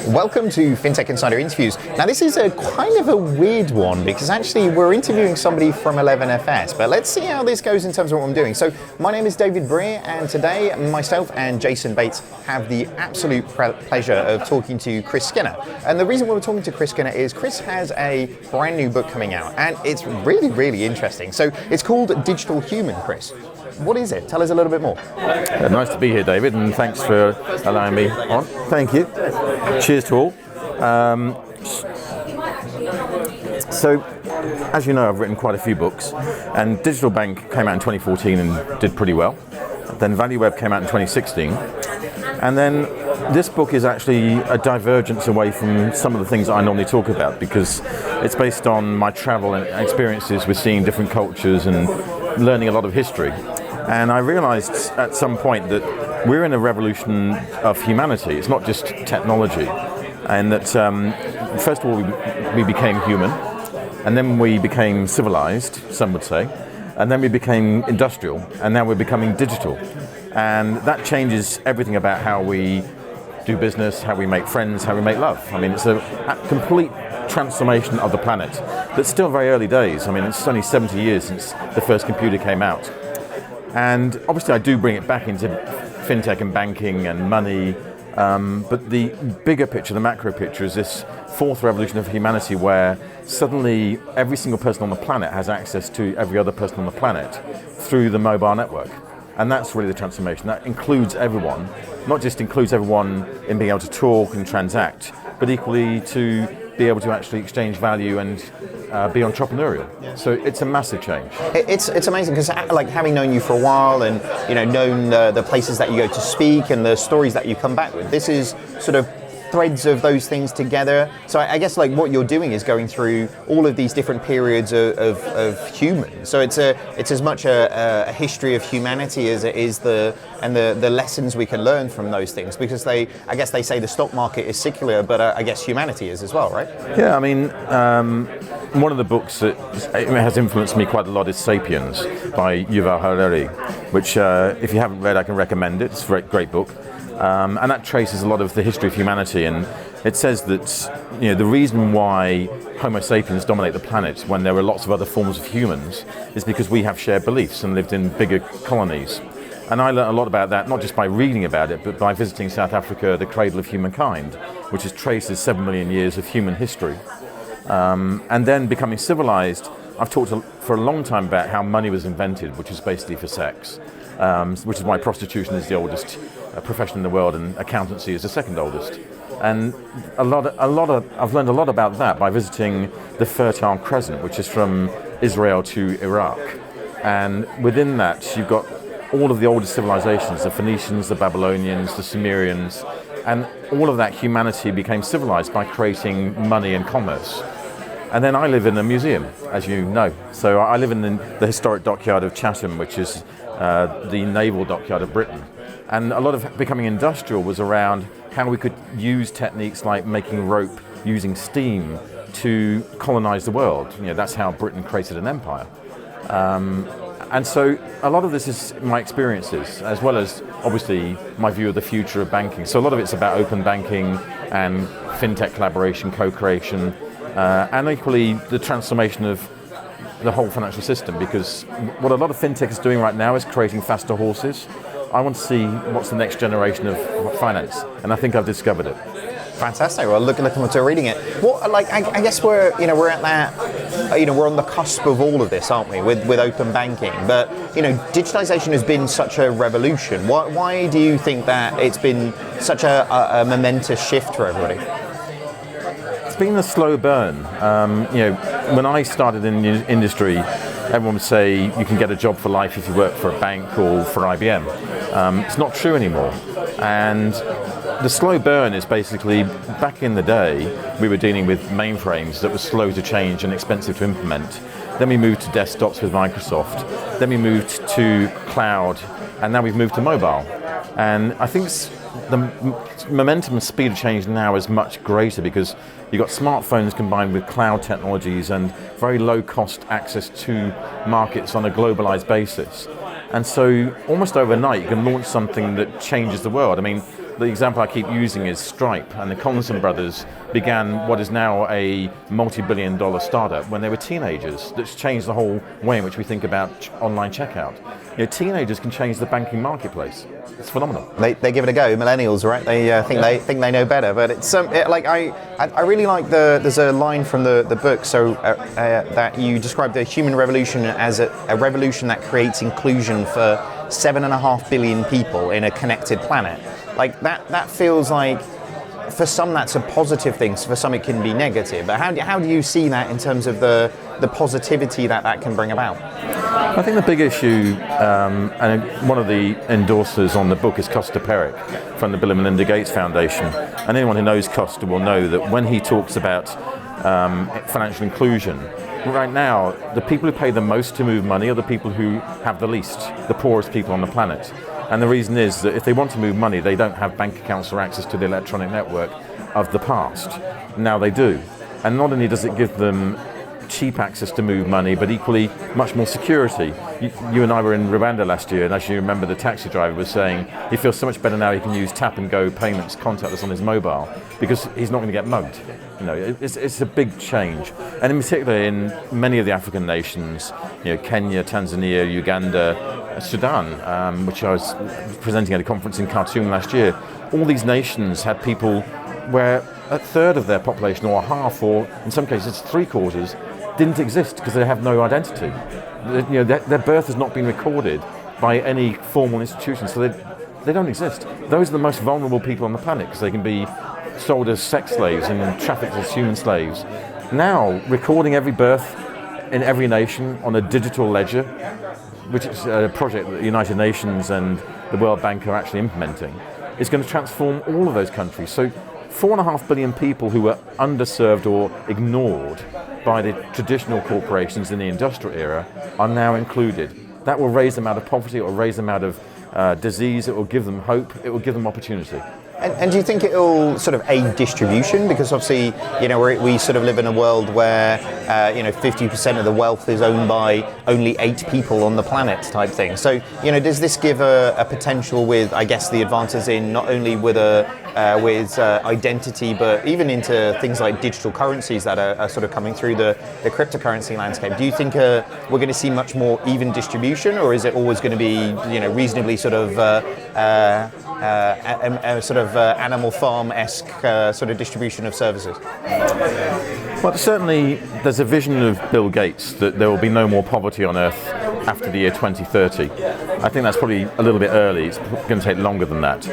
Welcome to FinTech Insider Interviews. Now this is a kind of a weird one because actually we're interviewing somebody from 11FS, but let's see how this goes in terms of what I'm doing. So my name is David Brear, and today myself and Jason Bates have the absolute pleasure of talking to Chris Skinner. And the reason we're talking to Chris Skinner is Chris has a brand new book coming out, and it's really, really interesting. So it's called Digital Human, Chris. What is it? Tell us a little bit more. Nice to be here, David, and thanks for allowing me on. Thank you. Cheers to all. So, as you know, I've written quite a few books, and Digital Bank came out in 2014 and did pretty well. Then ValueWeb came out in 2016, and then this book is actually a divergence away from some of the things I normally talk about, because it's based on my travel and experiences with seeing different cultures and learning a lot of history. And I realized at some point that we're in a revolution of humanity. It's not just technology. And that first of all, we became human, and then we became civilized, some would say, and then we became industrial, and now we're becoming digital. And that changes everything about how we do business, how we make friends, how we make love. I mean, it's a complete transformation of the planet. That's still very early days. I mean, it's only 70 years since the first computer came out. And obviously I do bring it back into fintech and banking and money, but the bigger picture, the macro picture, is this fourth revolution of humanity where suddenly every single person on the planet has access to every other person on the planet through the mobile network. And that's really the transformation. That includes everyone, not just includes everyone in being able to talk and transact, but equally to be able to actually exchange value and be entrepreneurial. So it's a massive change. It's amazing because, like, having known you for a while and known the places that you go to speak and the stories that you come back with, this is sort of threads of those things together. So I guess like what you're doing is going through all of these different periods of humans. So it's as much a history of humanity as it is the lessons we can learn from those things, because I guess they say the stock market is secular, but I guess humanity is as well, right? Yeah, I mean, one of the books that has influenced me quite a lot is Sapiens by Yuval Harari, which if you haven't read, I can recommend it. It's a great book. And that traces a lot of the history of humanity, and it says that the reason why Homo sapiens dominate the planet when there are lots of other forms of humans is because we have shared beliefs and lived in bigger colonies. And I learned a lot about that, not just by reading about it, but by visiting South Africa, the cradle of humankind, which traces 7 million years of human history. And then becoming civilized, I've talked for a long time about how money was invented, which is basically for sex, which is why prostitution is the oldest profession in the world, and accountancy is the second oldest. And I've learned a lot about that by visiting the Fertile Crescent, which is from Israel to Iraq. And within that, you've got all of the oldest civilizations, the Phoenicians, the Babylonians, the Sumerians, and all of that humanity became civilized by creating money and commerce. And then I live in a museum, as you know. So I live in the historic dockyard of Chatham, which is the naval dockyard of Britain. And a lot of becoming industrial was around how we could use techniques like making rope using steam to colonize the world. That's how Britain created an empire. And so a lot of this is my experiences, as well as obviously my view of the future of banking. So a lot of it's about open banking and fintech collaboration, co-creation, and equally the transformation of the whole financial system, because what a lot of fintech is doing right now is creating faster horses. I want to see what's the next generation of finance, and I think I've discovered it. Fantastic. Well, looking forward to reading it. What, I guess we're at that, we're on the cusp of all of this, aren't we, with open banking? But digitization has been such a revolution. Why do you think that it's been such a momentous shift for everybody? It's been a slow burn. When I started in the industry, everyone would say you can get a job for life if you work for a bank or for IBM. It's not true anymore. And the slow burn is basically, back in the day, we were dealing with mainframes that were slow to change and expensive to implement. Then we moved to desktops with Microsoft. Then we moved to cloud, and now we've moved to mobile. And I think the momentum and speed of change now is much greater because you've got smartphones combined with cloud technologies and very low cost access to markets on a globalized basis. And so almost overnight you can launch something that changes the world. I mean, the example I keep using is Stripe, and the Collinson brothers began what is now a multi-billion-dollar startup when they were teenagers. That's changed the whole way in which we think about online checkout. Teenagers can change the banking marketplace. It's phenomenal. They give it a go. Millennials, right? They think they know better. But it's I really like there's a line from the book that you describe the human revolution as a revolution that creates inclusion for 7.5 billion people in a connected planet. Like that feels like, for some that's a positive thing, for some it can be negative. But how do you see that in terms of the positivity that can bring about? I think the big issue, and one of the endorsers on the book is Costa Perrick from the Bill and Melinda Gates Foundation. And anyone who knows Costa will know that when he talks about financial inclusion, right now, the people who pay the most to move money are the people who have the least, the poorest people on the planet. And the reason is that if they want to move money, they don't have bank accounts or access to the electronic network of the past. Now they do. And not only does it give them cheap access to move money, but equally much more security. You and I were in Rwanda last year, and as you remember, the taxi driver was saying he feels so much better now he can use tap and go payments contactless on his mobile because he's not going to get mugged. It's a big change, and in particular in many of the African nations, Kenya, Tanzania, Uganda, Sudan, which I was presenting at a conference in Khartoum last year. All these nations had people where a third of their population, or half, or in some cases 3/4, didn't exist because they have no identity. Their birth has not been recorded by any formal institution, so they don't exist. Those are the most vulnerable people on the planet because they can be sold as sex slaves and trafficked as human slaves. Now, recording every birth in every nation on a digital ledger, which is a project that the United Nations and the World Bank are actually implementing, is going to transform all of those countries. So 4.5 billion people who were underserved or ignored by the traditional corporations in the industrial era are now included. That will raise them out of poverty, it will raise them out of disease, it will give them hope, it will give them opportunity. And do you think it'll sort of aid distribution? Because obviously, we sort of live in a world where, 50% of the wealth is owned by only 8 people on the planet type thing. So, does this give a potential with, I guess, the advances in not only with identity, but even into things like digital currencies that are sort of coming through the cryptocurrency landscape? Do you think we're going to see much more even distribution, or is it always going to be, reasonably sort of animal farm-esque sort of distribution of services? Well, certainly there's a vision of Bill Gates that there will be no more poverty on Earth after the year 2030. I think that's probably a little bit early. It's going to take longer than that.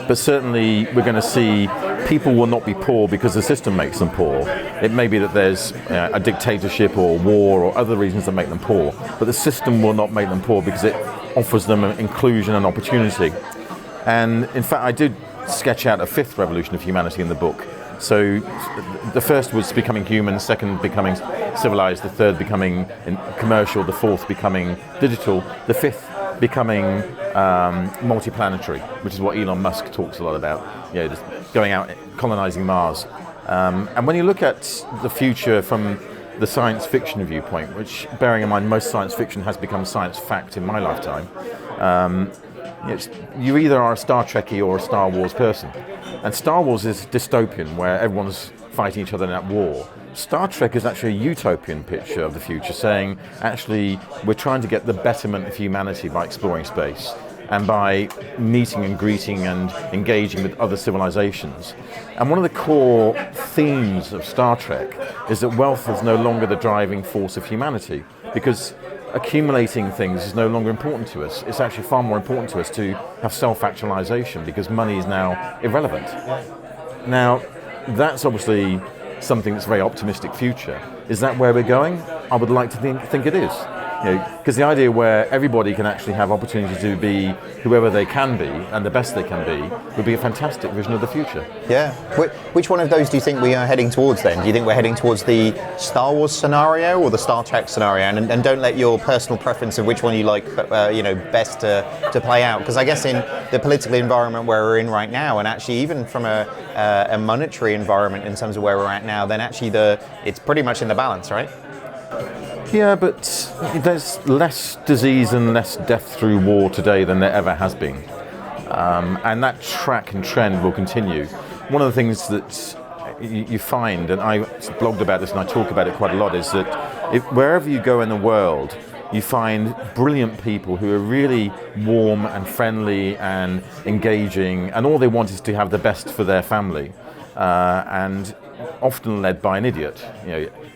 But certainly we're going to see people will not be poor because the system makes them poor. It may be that there's a dictatorship or war or other reasons that make them poor, but the system will not make them poor because it offers them inclusion and opportunity. And in fact, I did sketch out a 5th revolution of humanity in the book. So the first was becoming human, second becoming civilized, the third becoming commercial, the fourth becoming digital, the fifth becoming multiplanetary, which is what Elon Musk talks a lot about, just going out, colonizing Mars. And when you look at the future from the science fiction viewpoint, which, bearing in mind, most science fiction has become science fact in my lifetime, you either are a Star Trekkie or a Star Wars person. And Star Wars is dystopian, where everyone's fighting each other in that war. Star Trek is actually a utopian picture of the future, saying, actually, we're trying to get the betterment of humanity by exploring space and by meeting and greeting and engaging with other civilizations. And one of the core themes of Star Trek is that wealth is no longer the driving force of humanity, because accumulating things is no longer important to us. It's actually far more important to us to have self-actualization, because money is now irrelevant. Now, that's obviously something that's a very optimistic future. Is that where we're going? I would like to think it is. Because the idea where everybody can actually have opportunity to be whoever they can be and the best they can be would be a fantastic vision of the future. Yeah. Which one of those do you think we are heading towards then? Do you think we're heading towards the Star Wars scenario or the Star Trek scenario? And don't let your personal preference of which one you like, best to play out. Because I guess in the political environment where we're in right now, and actually even from a monetary environment in terms of where we're at now, then actually it's pretty much in the balance, right? Yeah, but there's less disease and less death through war today than there ever has been. And that track and trend will continue. One of the things that you find, and I blogged about this and I talk about it quite a lot, is that wherever you go in the world, you find brilliant people who are really warm and friendly and engaging, and all they want is to have the best for their family, and often led by an idiot,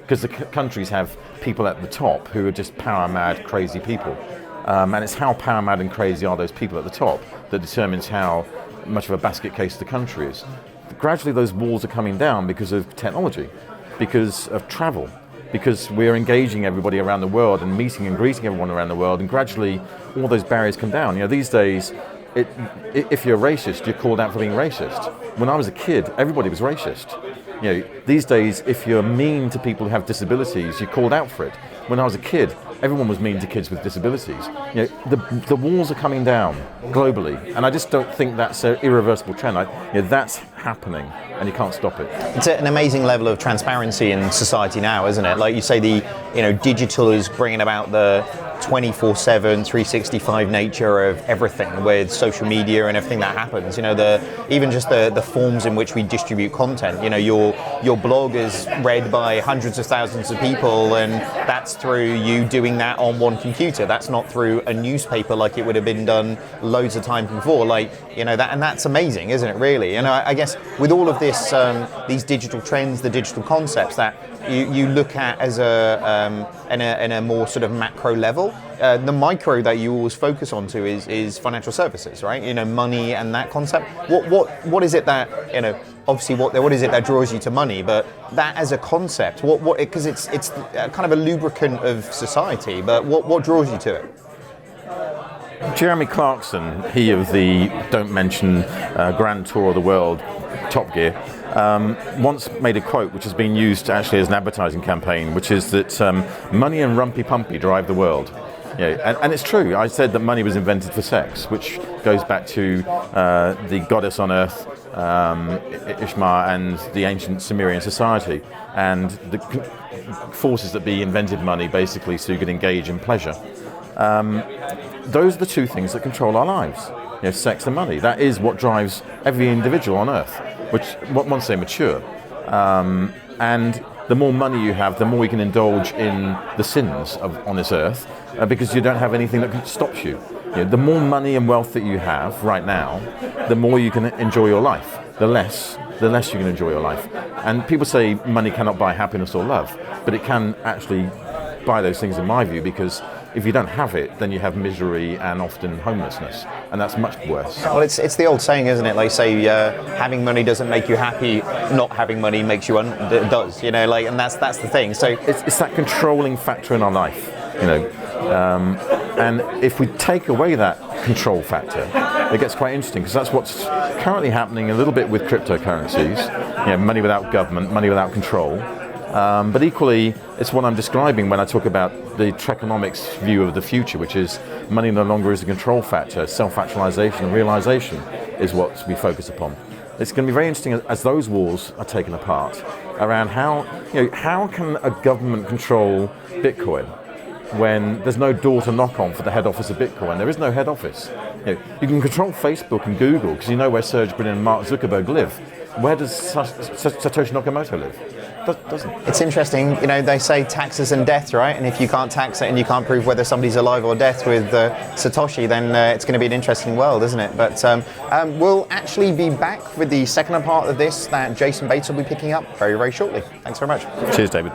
because the countries have people at the top who are just power mad, crazy people. And it's how power mad and crazy are those people at the top that determines how much of a basket case the country is. Gradually those walls are coming down because of technology, because of travel, because we're engaging everybody around the world and meeting and greeting everyone around the world, and gradually all those barriers come down. These days, if you're racist, you're called out for being racist. When I was a kid, everybody was racist. These days, if you're mean to people who have disabilities, you're called out for it. When I was a kid, everyone was mean to kids with disabilities. The walls are coming down globally, and I just don't think that's an irreversible trend. That's happening, and you can't stop it. It's an amazing level of transparency in society now, isn't it? Like you say, digital is bringing about the 24/7, 365 nature of everything with social media and everything that happens. Even just the forms in which we distribute content. Your blog is read by hundreds of thousands of people, and that's through you doing that on one computer. That's not through a newspaper like it would have been done loads of times before. And that's amazing, isn't it? Really. I guess with all of this, these digital trends, the digital concepts that you look at as in a more sort of macro level. The micro that you always focus on to is financial services, right? Money and that concept. What is it that obviously what is it that draws you to money? But that as a concept, because it's kind of a lubricant of society. But what draws you to it? Jeremy Clarkson, he of the Don't Mention Grand Tour of the World, Top Gear, once made a quote which has been used actually as an advertising campaign, which is that money and rumpy pumpy drive the world. And it's true. I said that money was invented for sex, which goes back to the goddess on earth, Ishma, and the ancient Sumerian society, and the forces that invented money basically so you could engage in pleasure. Those are the two things that control our lives, sex and money. That is what drives every individual on earth, which once they mature. And the more money you have, the more you can indulge in the sins on this earth, because you don't have anything that stops you. The more money and wealth that you have right now, the more you can enjoy your life. The less you can enjoy your life. And people say money cannot buy happiness or love, but it can actually buy those things in my view, because if you don't have it, then you have misery and often homelessness, and that's much worse. Well, it's the old saying, isn't it? They say having money doesn't make you happy, not having money makes you does. And that's the thing. So it's that controlling factor in our life, and if we take away that control factor, it gets quite interesting, because that's what's currently happening a little bit with cryptocurrencies. Money without government, money without control. But equally, it's what I'm describing when I talk about the Trekonomics view of the future, which is money no longer is a control factor. Self-actualization and realization is what we focus upon. It's going to be very interesting as those walls are taken apart around how can a government control Bitcoin when there's no door to knock on for the head office of Bitcoin. There is no head office. You can control Facebook and Google because you know where Serge Brin and Mark Zuckerberg live. Where does Satoshi Nakamoto live? Doesn't. It's interesting, they say taxes and death, right? And if you can't tax it and you can't prove whether somebody's alive or dead with Satoshi, then it's going to be an interesting world, isn't it? But we'll actually be back with the second part of this that Jason Bates will be picking up very, very shortly. Thanks very much. Cheers, David.